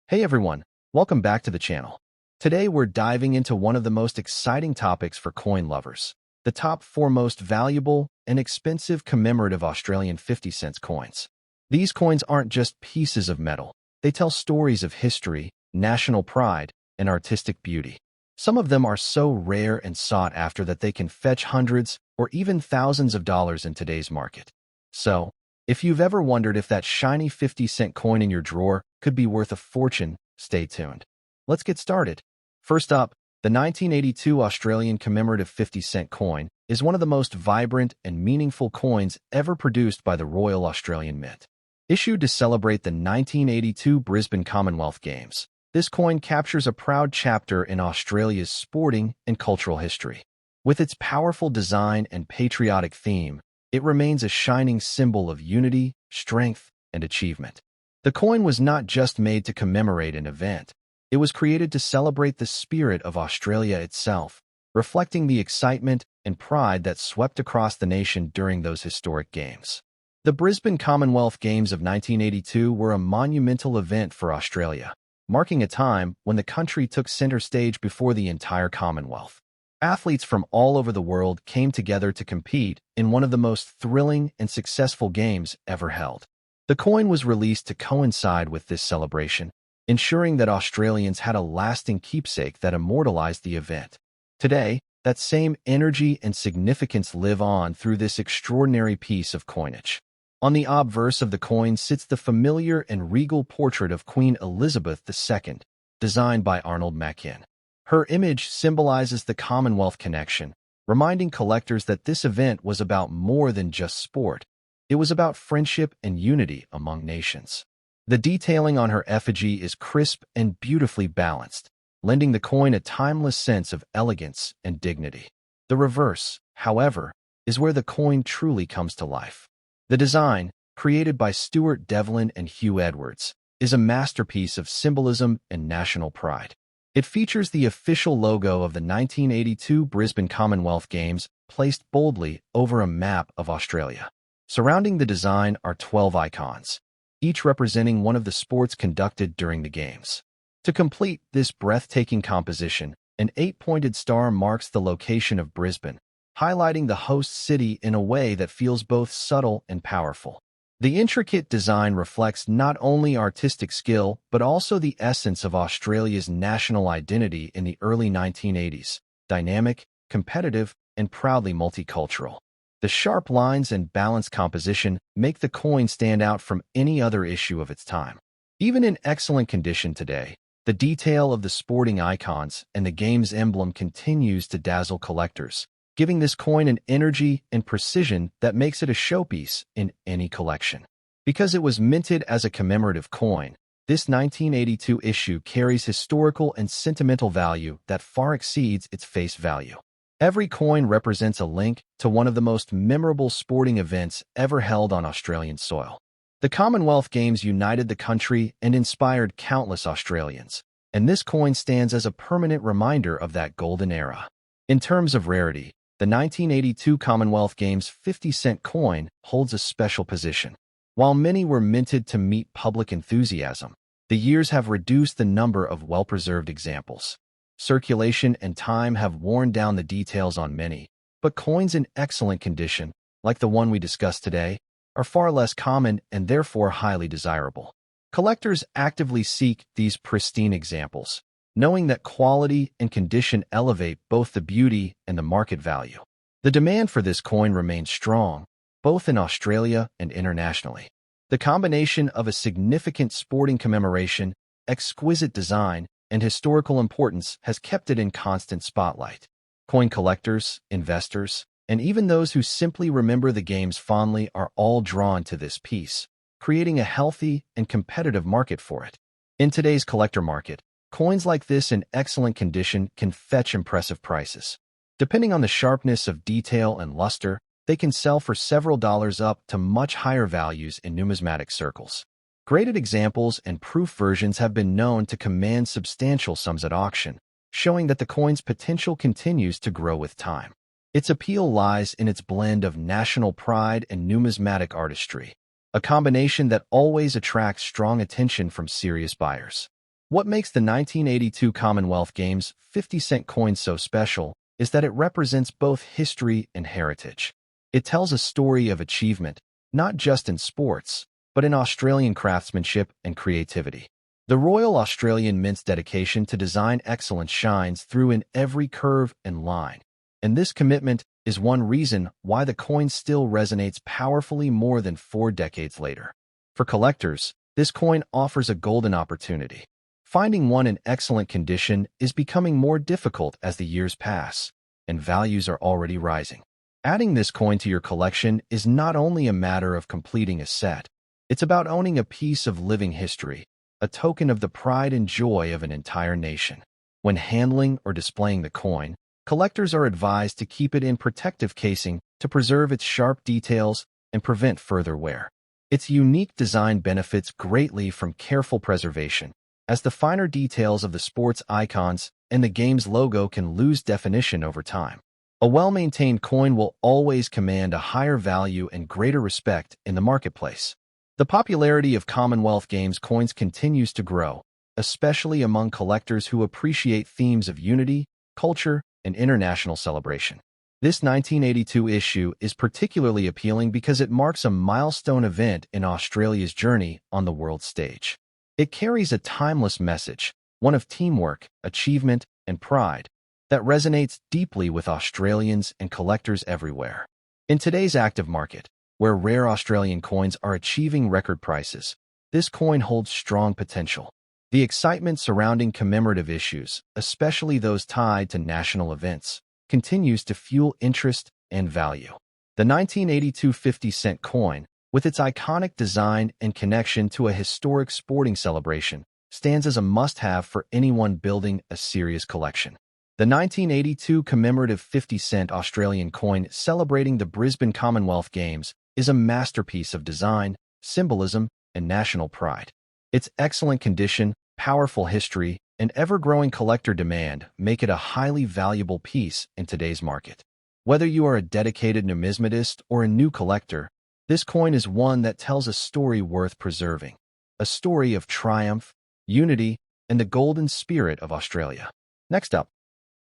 Hey everyone, welcome back to the channel. Today we're diving into one of the most exciting topics for coin lovers, the top 4 most valuable and expensive commemorative Australian 50-cent coins. These coins aren't just pieces of metal. They tell stories of history, national pride, and artistic beauty. Some of them are so rare and sought after that they can fetch hundreds or even thousands of dollars in today's market. So, if you've ever wondered if that shiny 50-cent coin in your drawer could be worth a fortune, stay tuned. Let's get started. First up, the 1982 Australian commemorative 50-cent coin is one of the most vibrant and meaningful coins ever produced by the Royal Australian Mint. Issued to celebrate the 1982 Brisbane Commonwealth Games, this coin captures a proud chapter in Australia's sporting and cultural history. With its powerful design and patriotic theme, it remains a shining symbol of unity, strength, and achievement. The coin was not just made to commemorate an event. It was created to celebrate the spirit of Australia itself, reflecting the excitement and pride that swept across the nation during those historic games. The Brisbane Commonwealth Games of 1982 were a monumental event for Australia, marking a time when the country took center stage before the entire Commonwealth. Athletes from all over the world came together to compete in one of the most thrilling and successful games ever held. The coin was released to coincide with this celebration, ensuring that Australians had a lasting keepsake that immortalized the event. Today, that same energy and significance live on through this extraordinary piece of coinage. On the obverse of the coin sits the familiar and regal portrait of Queen Elizabeth II, designed by Arnold Machin. Her image symbolizes the Commonwealth connection, reminding collectors that this event was about more than just sport. It was about friendship and unity among nations. The detailing on her effigy is crisp and beautifully balanced, lending the coin a timeless sense of elegance and dignity. The reverse, however, is where the coin truly comes to life. The design, created by Stuart Devlin and Hugh Edwards, is a masterpiece of symbolism and national pride. It features the official logo of the 1982 Brisbane Commonwealth Games placed boldly over a map of Australia. Surrounding the design are 12 icons, each representing one of the sports conducted during the Games. To complete this breathtaking composition, an 8-pointed star marks the location of Brisbane, highlighting the host city in a way that feels both subtle and powerful. The intricate design reflects not only artistic skill but also the essence of Australia's national identity in the early 1980s, dynamic, competitive, and proudly multicultural. The sharp lines and balanced composition make the coin stand out from any other issue of its time. Even in excellent condition today, the detail of the sporting icons and the game's emblem continues to dazzle collectors, giving this coin an energy and precision that makes it a showpiece in any collection. Because it was minted as a commemorative coin, this 1982 issue carries historical and sentimental value that far exceeds its face value. Every coin represents a link to one of the most memorable sporting events ever held on Australian soil. The Commonwealth Games united the country and inspired countless Australians, and this coin stands as a permanent reminder of that golden era. In terms of rarity, the 1982 Commonwealth Games 50-cent coin holds a special position. While many were minted to meet public enthusiasm, the years have reduced the number of well-preserved examples. Circulation and time have worn down the details on many, but coins in excellent condition, like the one we discussed today, are far less common and therefore highly desirable. Collectors actively seek these pristine examples, knowing that quality and condition elevate both the beauty and the market value. The demand for this coin remains strong, both in Australia and internationally. The combination of a significant sporting commemoration, exquisite design, and historical importance has kept it in constant spotlight. Coin collectors, investors, and even those who simply remember the games fondly are all drawn to this piece, creating a healthy and competitive market for it. In today's collector market, coins like this in excellent condition can fetch impressive prices. Depending on the sharpness of detail and luster, they can sell for several dollars up to much higher values in numismatic circles. Graded examples and proof versions have been known to command substantial sums at auction, showing that the coin's potential continues to grow with time. Its appeal lies in its blend of national pride and numismatic artistry, a combination that always attracts strong attention from serious buyers. What makes the 1982 Commonwealth Games 50-cent coin so special is that it represents both history and heritage. It tells a story of achievement, not just in sports, but in Australian craftsmanship and creativity. The Royal Australian Mint's dedication to design excellence shines through in every curve and line, and this commitment is one reason why the coin still resonates powerfully more than 4 decades later. For collectors, this coin offers a golden opportunity. Finding one in excellent condition is becoming more difficult as the years pass, and values are already rising. Adding this coin to your collection is not only a matter of completing a set, it's about owning a piece of living history, a token of the pride and joy of an entire nation. When handling or displaying the coin, collectors are advised to keep it in protective casing to preserve its sharp details and prevent further wear. Its unique design benefits greatly from careful preservation, as the finer details of the sport's icons and the game's logo can lose definition over time. A well-maintained coin will always command a higher value and greater respect in the marketplace. The popularity of Commonwealth Games coins continues to grow, especially among collectors who appreciate themes of unity, culture, and international celebration. This 1982 issue is particularly appealing because it marks a milestone event in Australia's journey on the world stage. It carries a timeless message, one of teamwork, achievement, and pride, that resonates deeply with Australians and collectors everywhere. In today's active market, where rare Australian coins are achieving record prices, this coin holds strong potential. The excitement surrounding commemorative issues, especially those tied to national events, continues to fuel interest and value. The 1982 50-cent coin, with its iconic design and connection to a historic sporting celebration, stands as a must-have for anyone building a serious collection. The 1982 commemorative 50-cent Australian coin celebrating the Brisbane Commonwealth Games is a masterpiece of design, symbolism, and national pride. Its excellent condition, powerful history, and ever-growing collector demand make it a highly valuable piece in today's market. Whether you are a dedicated numismatist or a new collector, this coin is one that tells a story worth preserving, a story of triumph, unity, and the golden spirit of Australia. Next up,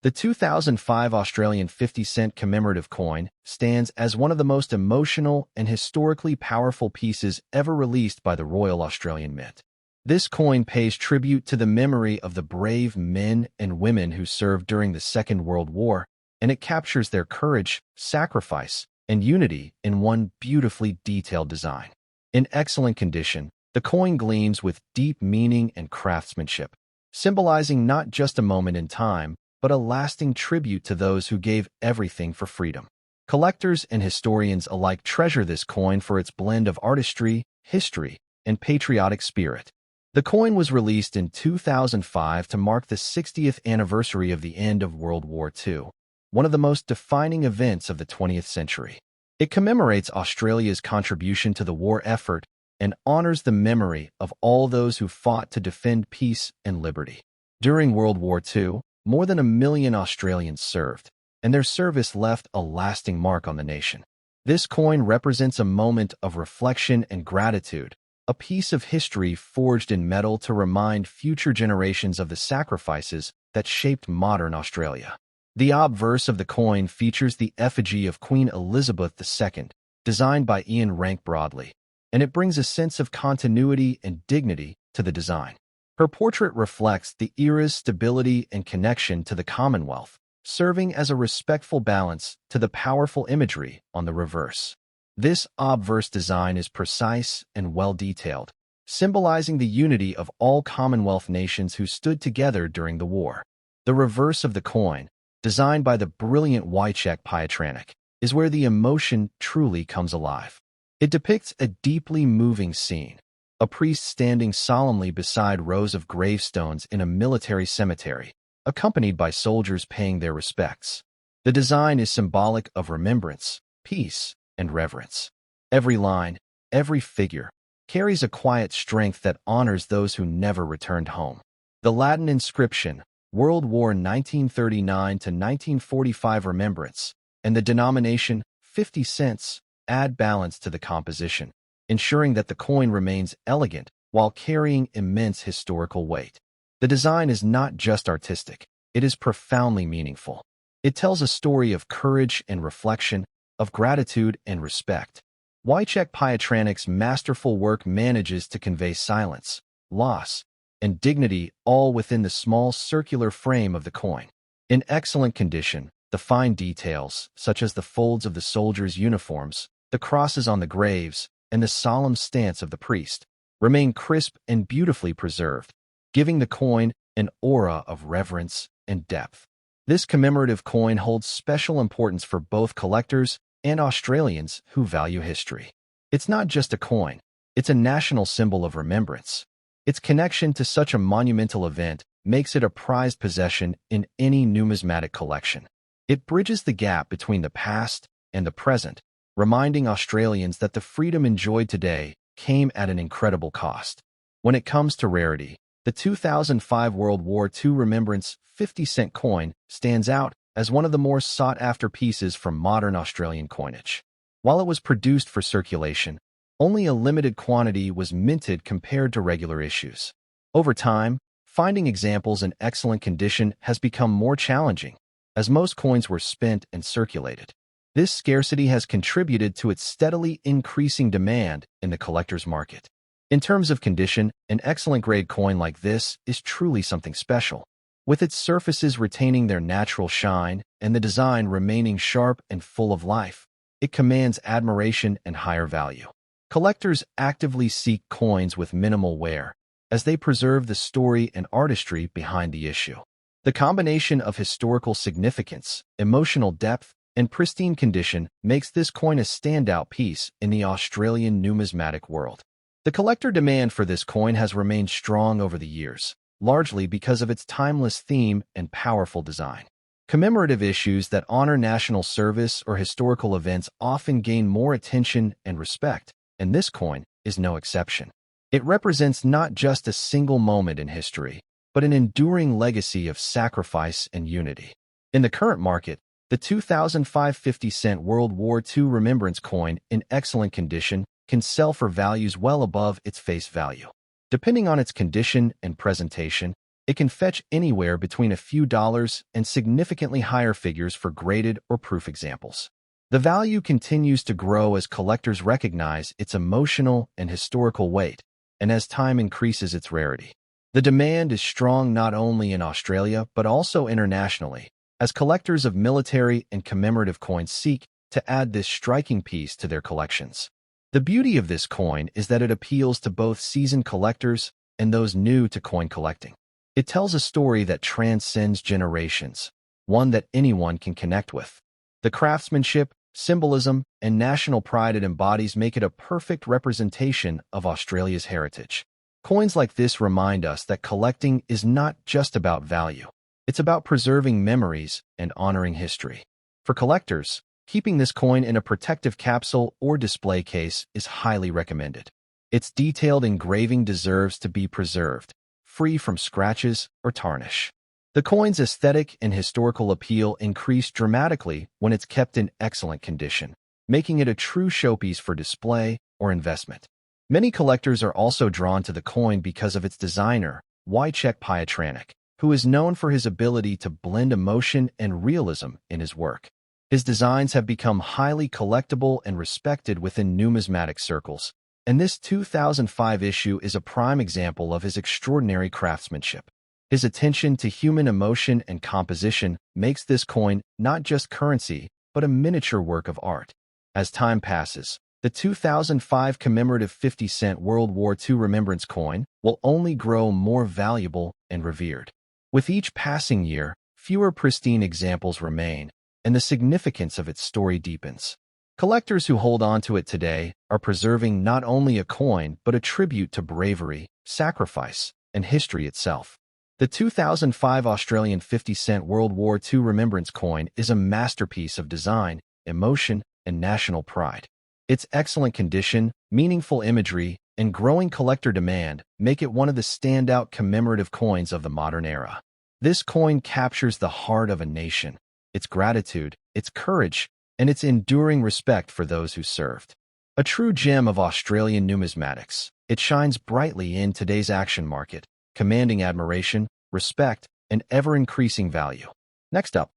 the 2005 Australian 50-cent commemorative coin stands as one of the most emotional and historically powerful pieces ever released by the Royal Australian Mint. This coin pays tribute to the memory of the brave men and women who served during the Second World War, and it captures their courage, sacrifice, and unity in one beautifully detailed design. In excellent condition, the coin gleams with deep meaning and craftsmanship, symbolizing not just a moment in time, but a lasting tribute to those who gave everything for freedom. Collectors and historians alike treasure this coin for its blend of artistry, history, and patriotic spirit. The coin was released in 2005 to mark the 60th anniversary of the end of World War II, one of the most defining events of the 20th century. It commemorates Australia's contribution to the war effort and honors the memory of all those who fought to defend peace and liberty. During World War II, more than 1 million Australians served, and their service left a lasting mark on the nation. This coin represents a moment of reflection and gratitude, a piece of history forged in metal to remind future generations of the sacrifices that shaped modern Australia. The obverse of the coin features the effigy of Queen Elizabeth II, designed by Ian Rank Broadley, and it brings a sense of continuity and dignity to the design. Her portrait reflects the era's stability and connection to the Commonwealth, serving as a respectful balance to the powerful imagery on the reverse. This obverse design is precise and well-detailed, symbolizing the unity of all Commonwealth nations who stood together during the war. The reverse of the coin, designed by the brilliant Wojciech Pietranek, is where the emotion truly comes alive. It depicts a deeply moving scene, a priest standing solemnly beside rows of gravestones in a military cemetery, accompanied by soldiers paying their respects. The design is symbolic of remembrance, peace, and reverence. Every line, every figure, carries a quiet strength that honors those who never returned home. The Latin inscription, World War 1939 to 1945 Remembrance, and the denomination 50 cents add balance to the composition, ensuring that the coin remains elegant while carrying immense historical weight. The design is not just artistic, it is profoundly meaningful. It tells a story of courage and reflection, of gratitude and respect. Wojciech Pietranik's masterful work manages to convey silence, loss, and dignity all within the small circular frame of the coin. In excellent condition, the fine details, such as the folds of the soldiers' uniforms, the crosses on the graves, and the solemn stance of the priest, remain crisp and beautifully preserved, giving the coin an aura of reverence and depth. This commemorative coin holds special importance for both collectors and Australians who value history. It's not just a coin, it's a national symbol of remembrance. Its connection to such a monumental event makes it a prized possession in any numismatic collection. It bridges the gap between the past and the present, reminding Australians that the freedom enjoyed today came at an incredible cost. When it comes to rarity, the 2005 World War II Remembrance 50-cent coin stands out as one of the more sought-after pieces from modern Australian coinage. While it was produced for circulation, only a limited quantity was minted compared to regular issues. Over time, finding examples in excellent condition has become more challenging, as most coins were spent and circulated. This scarcity has contributed to its steadily increasing demand in the collector's market. In terms of condition, an excellent grade coin like this is truly something special. With its surfaces retaining their natural shine and the design remaining sharp and full of life, it commands admiration and higher value. Collectors actively seek coins with minimal wear, as they preserve the story and artistry behind the issue. The combination of historical significance, emotional depth, and pristine condition makes this coin a standout piece in the Australian numismatic world. The collector demand for this coin has remained strong over the years, largely because of its timeless theme and powerful design. Commemorative issues that honor national service or historical events often gain more attention and respect, and this coin is no exception. It represents not just a single moment in history, but an enduring legacy of sacrifice and unity. In the current market, the 2005 50-cent World War II Remembrance coin in excellent condition can sell for values well above its face value. Depending on its condition and presentation, it can fetch anywhere between a few dollars and significantly higher figures for graded or proof examples. The value continues to grow as collectors recognize its emotional and historical weight, and as time increases its rarity. The demand is strong not only in Australia but also internationally, as collectors of military and commemorative coins seek to add this striking piece to their collections. The beauty of this coin is that it appeals to both seasoned collectors and those new to coin collecting. It tells a story that transcends generations, one that anyone can connect with. The craftsmanship, symbolism, and national pride it embodies make it a perfect representation of Australia's heritage. Coins like this remind us that collecting is not just about value. It's about preserving memories and honoring history. For collectors, keeping this coin in a protective capsule or display case is highly recommended. Its detailed engraving deserves to be preserved, free from scratches or tarnish. The coin's aesthetic and historical appeal increase dramatically when it's kept in excellent condition, making it a true showpiece for display or investment. Many collectors are also drawn to the coin because of its designer, Wojciech Pietranik, who is known for his ability to blend emotion and realism in his work. His designs have become highly collectible and respected within numismatic circles, and this 2005 issue is a prime example of his extraordinary craftsmanship. His attention to human emotion and composition makes this coin not just currency, but a miniature work of art. As time passes, the 2005 commemorative 50-cent World War II Remembrance coin will only grow more valuable and revered. With each passing year, fewer pristine examples remain, and the significance of its story deepens. Collectors who hold on to it today are preserving not only a coin but a tribute to bravery, sacrifice, and history itself. The 2005 Australian 50-cent World War II Remembrance coin is a masterpiece of design, emotion, and national pride. Its excellent condition, meaningful imagery, and growing collector demand make it one of the standout commemorative coins of the modern era. This coin captures the heart of a nation, its gratitude, its courage, and its enduring respect for those who served. A true gem of Australian numismatics, it shines brightly in today's action market, commanding admiration, respect, and ever-increasing value. Next up,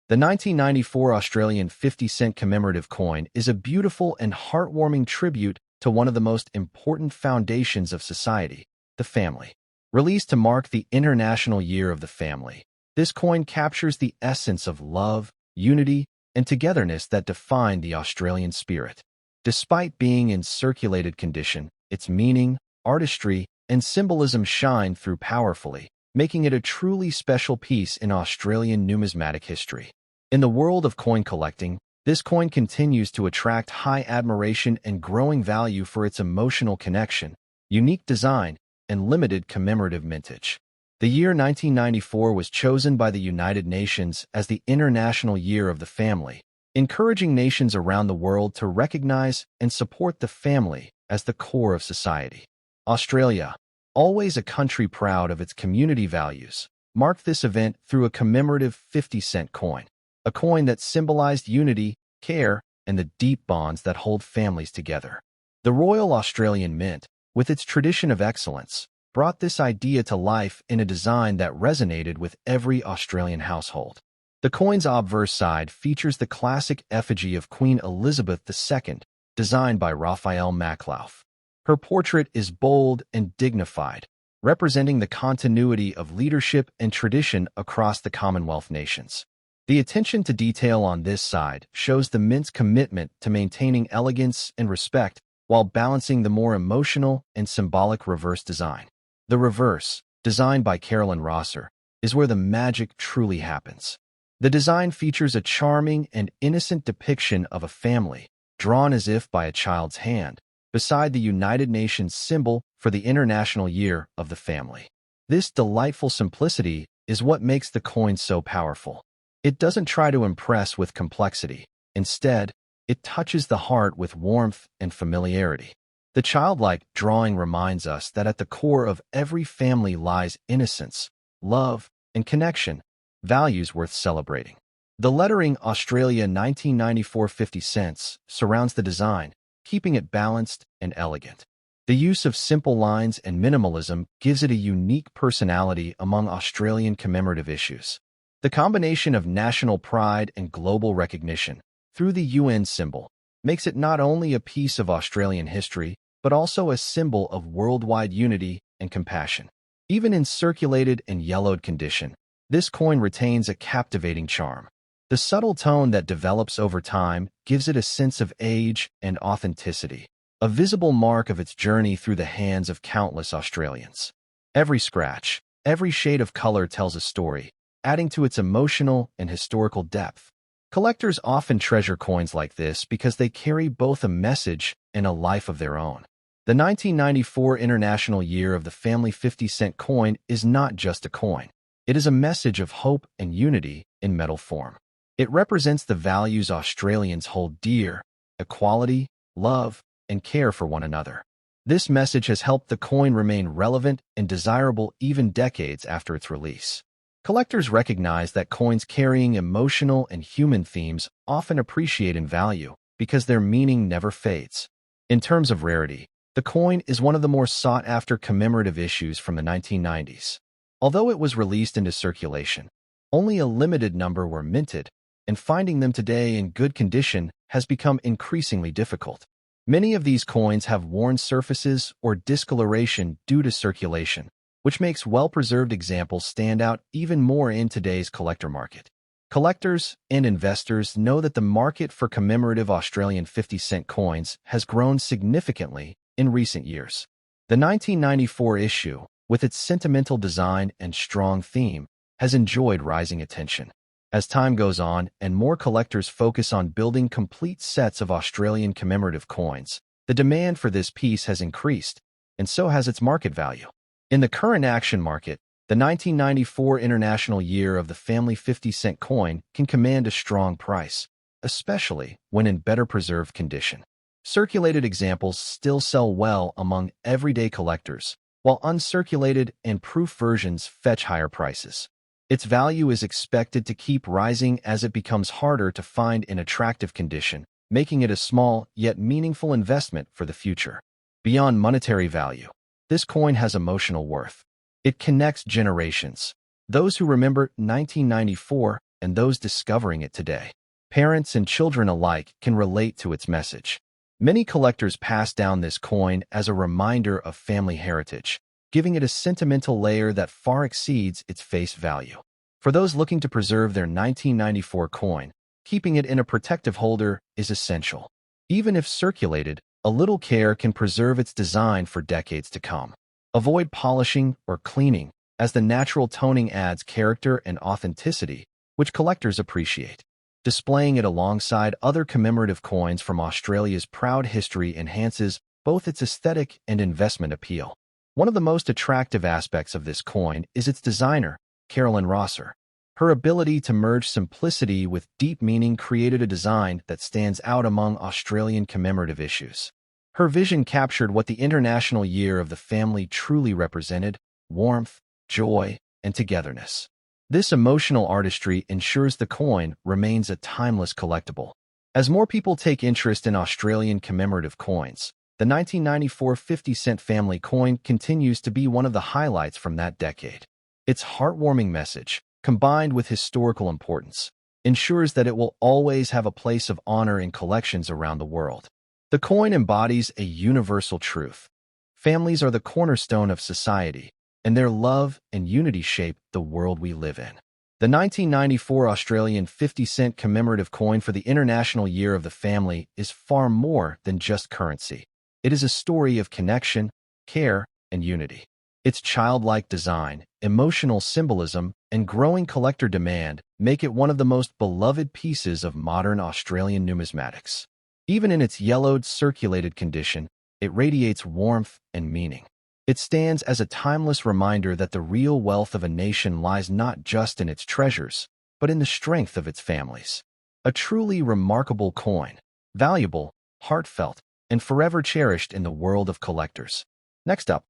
the 1994 Australian 50-cent commemorative coin is a beautiful and heartwarming tribute to one of the most important foundations of society, the family. Released to mark the International Year of the Family, this coin captures the essence of love, unity, and togetherness that define the Australian spirit. Despite being in circulated condition, its meaning, artistry, and symbolism shine through powerfully, making it a truly special piece in Australian numismatic history. In the world of coin collecting, this coin continues to attract high admiration and growing value for its emotional connection, unique design, and limited commemorative mintage. The year 1994 was chosen by the United Nations as the International Year of the Family, encouraging nations around the world to recognize and support the family as the core of society. Australia, always a country proud of its community values, marked this event through a commemorative 50-cent coin, a coin that symbolized unity, care, and the deep bonds that hold families together. The Royal Australian Mint, with its tradition of excellence, brought this idea to life in a design that resonated with every Australian household. The coin's obverse side features the classic effigy of Queen Elizabeth II, designed by Raphael Maclauff. Her portrait is bold and dignified, representing the continuity of leadership and tradition across the Commonwealth nations. The attention to detail on this side shows the Mint's commitment to maintaining elegance and respect while balancing the more emotional and symbolic reverse design. The reverse, designed by Carolyn Rosser, is where the magic truly happens. The design features a charming and innocent depiction of a family, drawn as if by a child's hand, beside the United Nations symbol for the International Year of the Family. This delightful simplicity is what makes the coin so powerful. It doesn't try to impress with complexity. Instead, it touches the heart with warmth and familiarity. The childlike drawing reminds us that at the core of every family lies innocence, love, and connection, values worth celebrating. The lettering Australia 1994 50 cents surrounds the design, keeping it balanced and elegant. The use of simple lines and minimalism gives it a unique personality among Australian commemorative issues. The combination of national pride and global recognition, through the UN symbol, makes it not only a piece of Australian history, but also a symbol of worldwide unity and compassion. Even in circulated and yellowed condition, this coin retains a captivating charm. The subtle tone that develops over time gives it a sense of age and authenticity, a visible mark of its journey through the hands of countless Australians. Every scratch, every shade of color tells a story, adding to its emotional and historical depth. Collectors often treasure coins like this because they carry both a message and a life of their own. The 1994 International Year of the Family 50-cent coin is not just a coin. It is a message of hope and unity in metal form. It represents the values Australians hold dear: equality, love, and care for one another. This message has helped the coin remain relevant and desirable even decades after its release. Collectors recognize that coins carrying emotional and human themes often appreciate in value because their meaning never fades. In terms of rarity, the coin is one of the more sought-after commemorative issues from the 1990s. Although it was released into circulation, only a limited number were minted, and finding them today in good condition has become increasingly difficult. Many of these coins have worn surfaces or discoloration due to circulation, which makes well-preserved examples stand out even more in today's collector market. Collectors and investors know that the market for commemorative Australian 50-cent coins has grown significantly in recent years. The 1994 issue, with its sentimental design and strong theme, has enjoyed rising attention. As time goes on and more collectors focus on building complete sets of Australian commemorative coins, the demand for this piece has increased, and so has its market value. In the current action market, the 1994 International Year of the Family 50-cent coin can command a strong price, especially when in better preserved condition. Circulated examples still sell well among everyday collectors, while uncirculated and proof versions fetch higher prices. Its value is expected to keep rising as it becomes harder to find in attractive condition, making it a small yet meaningful investment for the future. Beyond monetary value, this coin has emotional worth. It connects generations, those who remember 1994 and those discovering it today. Parents and children alike can relate to its message. Many collectors pass down this coin as a reminder of family heritage, giving it a sentimental layer that far exceeds its face value. For those looking to preserve their 1994 coin, keeping it in a protective holder is essential. Even if circulated, a little care can preserve its design for decades to come. Avoid polishing or cleaning, as the natural toning adds character and authenticity, which collectors appreciate. Displaying it alongside other commemorative coins from Australia's proud history enhances both its aesthetic and investment appeal. One of the most attractive aspects of this coin is its designer, Carolyn Rosser. Her ability to merge simplicity with deep meaning created a design that stands out among Australian commemorative issues. Her vision captured what the International Year of the Family truly represented: warmth, joy, and togetherness. This emotional artistry ensures the coin remains a timeless collectible. As more people take interest in Australian commemorative coins, the 1994 50-cent family coin continues to be one of the highlights from that decade. Its heartwarming message, combined with historical importance, ensures that it will always have a place of honor in collections around the world. The coin embodies a universal truth. Families are the cornerstone of society, and their love and unity shape the world we live in. The 1994 Australian 50-cent commemorative coin for the International Year of the Family is far more than just currency. It is a story of connection, care, and unity. Its childlike design, emotional symbolism, and growing collector demand make it one of the most beloved pieces of modern Australian numismatics. Even in its yellowed, circulated condition, it radiates warmth and meaning. It stands as a timeless reminder that the real wealth of a nation lies not just in its treasures, but in the strength of its families. A truly remarkable coin, valuable, heartfelt, and forever cherished in the world of collectors. Next up,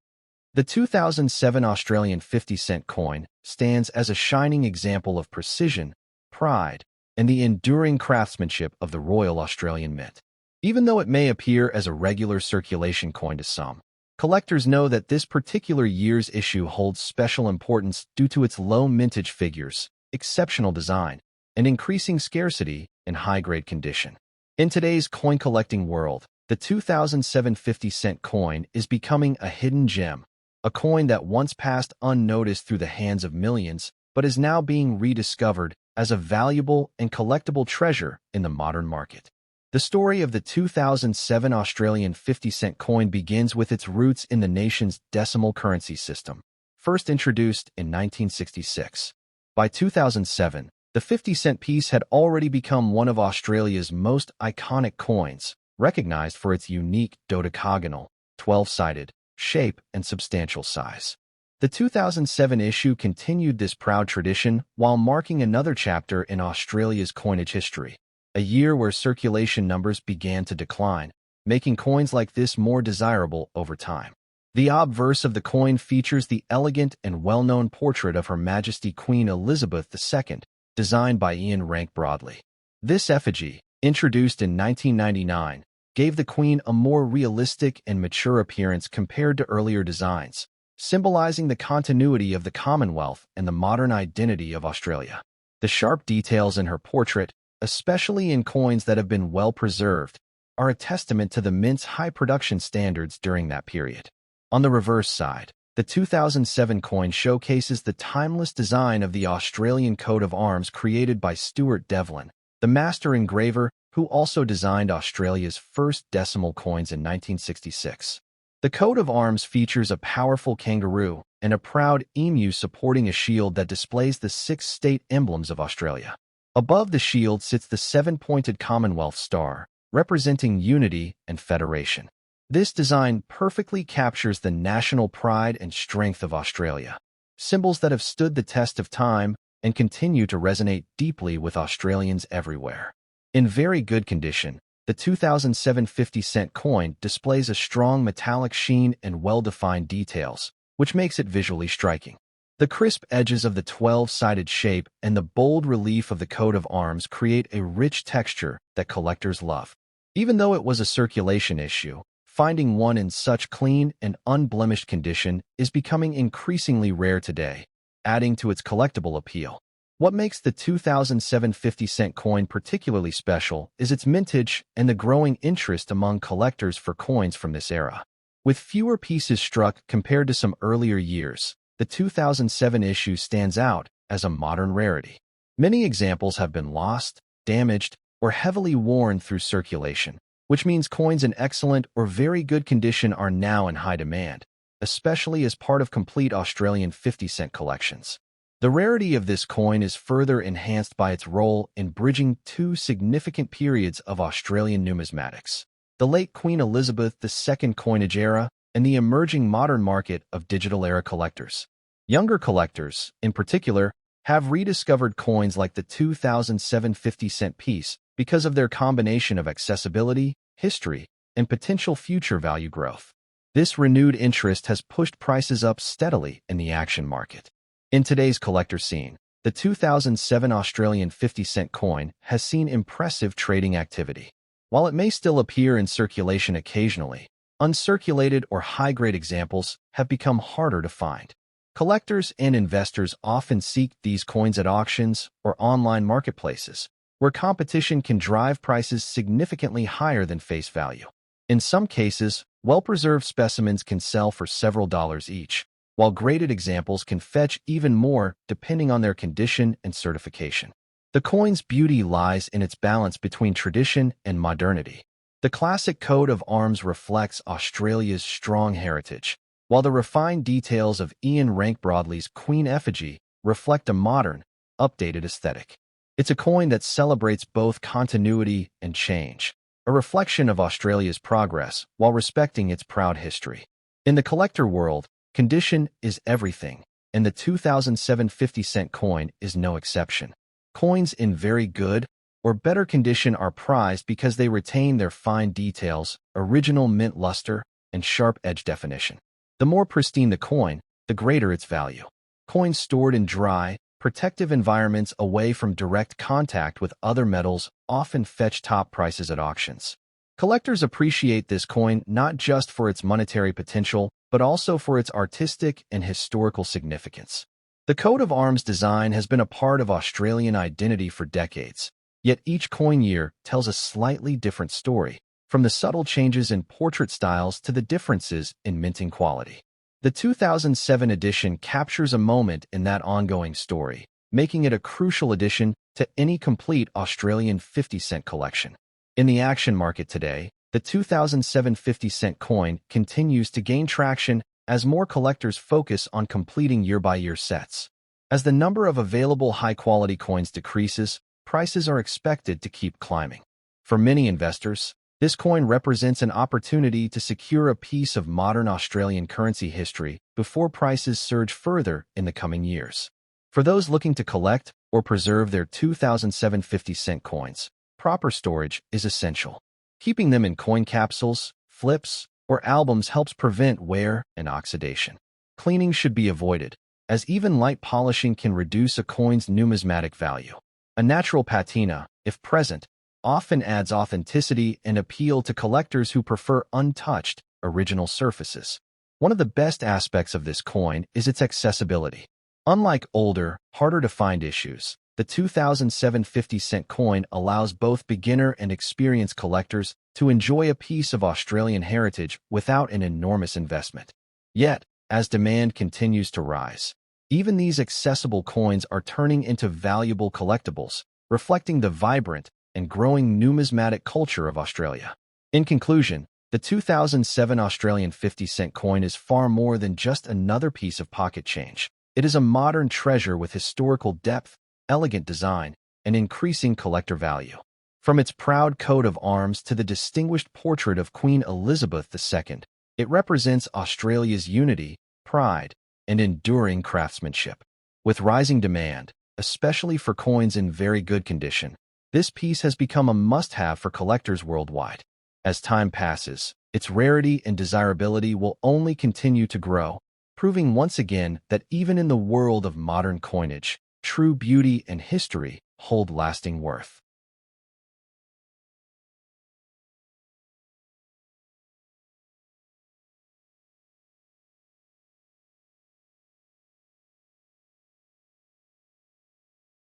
the 2007 Australian 50-cent coin stands as a shining example of precision, pride, and the enduring craftsmanship of the Royal Australian Mint. Even though it may appear as a regular circulation coin to some, collectors know that this particular year's issue holds special importance due to its low mintage figures, exceptional design, and increasing scarcity in high-grade condition. In today's coin-collecting world, the 2007 50-cent coin is becoming a hidden gem, a coin that once passed unnoticed through the hands of millions, but is now being rediscovered as a valuable and collectible treasure in the modern market. The story of the 2007 Australian 50-cent coin begins with its roots in the nation's decimal currency system, first introduced in 1966. By 2007, the 50-cent piece had already become one of Australia's most iconic coins, recognized for its unique dodecagonal, 12-sided, shape and substantial size. The 2007 issue continued this proud tradition while marking another chapter in Australia's coinage history, a year where circulation numbers began to decline, making coins like this more desirable over time. The obverse of the coin features the elegant and well-known portrait of Her Majesty Queen Elizabeth II, designed by Ian Rank Broadley. This effigy, introduced in 1999, gave the Queen a more realistic and mature appearance compared to earlier designs, symbolizing the continuity of the Commonwealth and the modern identity of Australia. The sharp details in her portrait, especially in coins that have been well preserved, are a testament to the Mint's high production standards during that period. On the reverse side, the 2007 coin showcases the timeless design of the Australian coat of arms created by Stuart Devlin, the master engraver who also designed Australia's first decimal coins in 1966. The coat of arms features a powerful kangaroo and a proud emu supporting a shield that displays the 6 state emblems of Australia. Above the shield sits the 7-pointed Commonwealth star, representing unity and federation. This design perfectly captures the national pride and strength of Australia, symbols that have stood the test of time and continue to resonate deeply with Australians everywhere. In very good condition, the 2007 50-cent coin displays a strong metallic sheen and well-defined details, which makes it visually striking. The crisp edges of the 12-sided shape and the bold relief of the coat of arms create a rich texture that collectors love. Even though it was a circulation issue, Finding one in such clean and unblemished condition is becoming increasingly rare today, adding to its collectible appeal. What makes the 2007 50-cent coin particularly special is its mintage and the growing interest among collectors for coins from this era. With fewer pieces struck compared to some earlier years, the 2007 issue stands out as a modern rarity. Many examples have been lost, damaged, or heavily worn through circulation, which means coins in excellent or very good condition are now in high demand, especially as part of complete Australian 50-cent collections. The rarity of this coin is further enhanced by its role in bridging two significant periods of Australian numismatics: the late Queen Elizabeth II coinage era and the emerging modern market of digital-era collectors. Younger collectors, in particular, have rediscovered coins like the 2007 50-cent piece because of their combination of accessibility, history, and potential future value growth. This renewed interest has pushed prices up steadily in the auction market. In today's collector scene, the 2007 Australian 50-cent coin has seen impressive trading activity. While it may still appear in circulation occasionally, uncirculated or high-grade examples have become harder to find. Collectors and investors often seek these coins at auctions or online marketplaces, where competition can drive prices significantly higher than face value. In some cases, well-preserved specimens can sell for several dollars each, while graded examples can fetch even more depending on their condition and certification. The coin's beauty lies in its balance between tradition and modernity. The classic coat of arms reflects Australia's strong heritage, while the refined details of Ian Rank Broadley's Queen effigy reflect a modern, updated aesthetic. It's a coin that celebrates both continuity and change, a reflection of Australia's progress while respecting its proud history. In the collector world, condition is everything, and the 2007 50-cent coin is no exception. Coins in very good or better condition are prized because they retain their fine details, original mint luster, and sharp edge definition. The more pristine the coin, the greater its value. Coins stored in dry, protective environments away from direct contact with other metals often fetch top prices at auctions. Collectors appreciate this coin not just for its monetary potential, but also for its artistic and historical significance. The coat of arms design has been a part of Australian identity for decades, yet each coin year tells a slightly different story, from the subtle changes in portrait styles to the differences in minting quality. The 2007 edition captures a moment in that ongoing story, making it a crucial addition to any complete Australian 50-cent collection. In the auction market today, the 2007 50-cent coin continues to gain traction as more collectors focus on completing year-by-year sets. As the number of available high-quality coins decreases, prices are expected to keep climbing. For many investors, this coin represents an opportunity to secure a piece of modern Australian currency history before prices surge further in the coming years. For those looking to collect or preserve their 2007 50-cent coins, proper storage is essential. Keeping them in coin capsules, flips, or albums helps prevent wear and oxidation. Cleaning should be avoided, as even light polishing can reduce a coin's numismatic value. A natural patina, if present, often adds authenticity and appeal to collectors who prefer untouched, original surfaces. One of the best aspects of this coin is its accessibility. Unlike older, harder-to-find issues, the 2007 50-cent coin allows both beginner and experienced collectors to enjoy a piece of Australian heritage without an enormous investment. Yet, as demand continues to rise, even these accessible coins are turning into valuable collectibles, reflecting the vibrant and growing numismatic culture of Australia. In conclusion, the 2007 Australian 50-cent coin is far more than just another piece of pocket change. It is a modern treasure with historical depth, elegant design, and increasing collector value. From its proud coat of arms to the distinguished portrait of Queen Elizabeth II, it represents Australia's unity, pride, and enduring craftsmanship. With rising demand, especially for coins in very good condition, this piece has become a must-have for collectors worldwide. As time passes, its rarity and desirability will only continue to grow, proving once again that even in the world of modern coinage, true beauty and history hold lasting worth.